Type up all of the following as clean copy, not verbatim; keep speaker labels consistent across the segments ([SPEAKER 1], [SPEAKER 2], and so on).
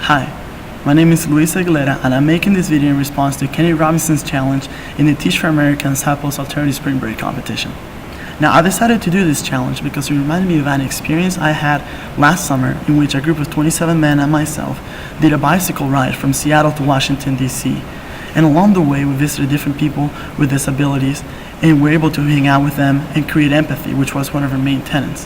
[SPEAKER 1] Hi, my name is Aguilera and I'm making this video in response to Kenny Robinson's challenge in the Teach for America and Zappo's Alternative Spring Break competition. Now, I decided to do this challenge because it reminded me of an experience I had last summer in which a group of 27 men and myself did a bicycle ride from Seattle to Washington, D.C. And along the way, we visited different people with disabilities and were able to hang out with them and create empathy, which was one of our main tenets.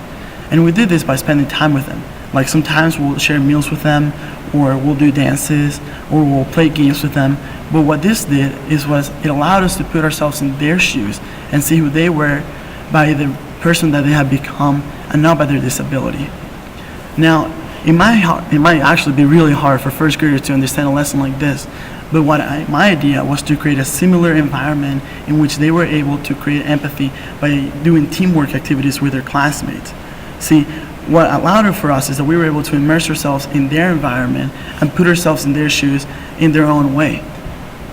[SPEAKER 1] And we did this by spending time with them. Like sometimes we'll share meals with them, or we'll do dances, or we'll play games with them. But what this did was it allowed us to put ourselves in their shoes and see who they were by the person that they had become and not by their disability. Now, it might actually be really hard for first graders to understand a lesson like this, but my idea was to create a similar environment in which they were able to create empathy by doing teamwork activities with their classmates. See, what allowed it for us is that we were able to immerse ourselves in their environment and put ourselves in their shoes in their own way.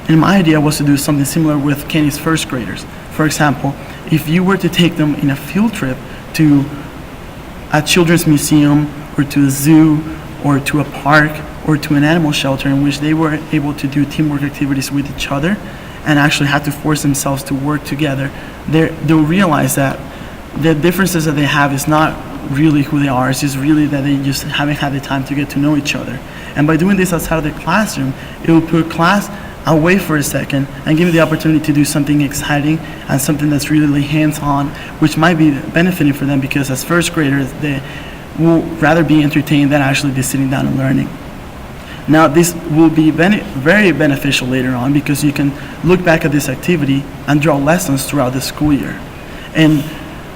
[SPEAKER 1] And my idea was to do something similar with Kenny's first graders. For example, if you were to take them in a field trip to a children's museum or to a zoo or to a park or to an animal shelter in which they were able to do teamwork activities with each other and actually had to force themselves to work together, they'll realize that the differences that they have is not really who they are. It's just really that they just haven't had the time to get to know each other. And by doing this outside of the classroom, it will put class away for a second and give them the opportunity to do something exciting and something that's really hands-on, which might be benefiting for them because as first graders, they will rather be entertained than actually be sitting down and learning. Now, this will be very beneficial later on because you can look back at this activity and draw lessons throughout the school year. And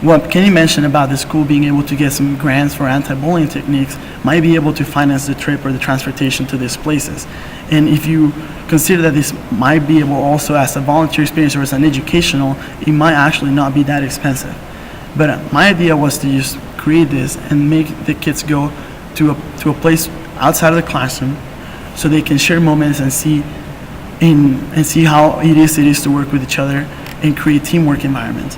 [SPEAKER 1] what Kenny mentioned about the school being able to get some grants for anti-bullying techniques might be able to finance the trip or the transportation to these places. And if you consider that this might be able also as a volunteer experience or as an educational, it might actually not be that expensive. But my idea was to just create this and make the kids go to a place outside of the classroom so they can share moments and see how it is to work with each other and create teamwork environments.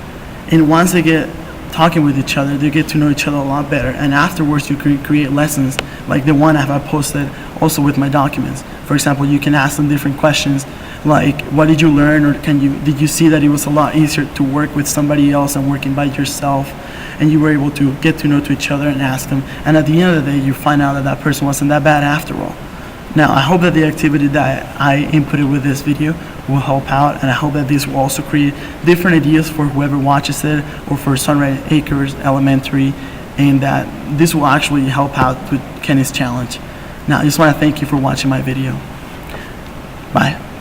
[SPEAKER 1] And once they get talking with each other, they get to know each other a lot better. And afterwards, you can create lessons like the one I've posted also with my documents. For example, you can ask them different questions like, what did you learn? Or did you see that it was a lot easier to work with somebody else than working by yourself? And you were able to get to know each other and ask them. And at the end of the day, you find out that that person wasn't that bad after all. Now, I hope that the activity that I inputted with this video will help out, and I hope that this will also create different ideas for whoever watches it or for Sunrise Acres Elementary, and that this will actually help out with Kenny's challenge. Now, I just want to thank you for watching my video. Bye.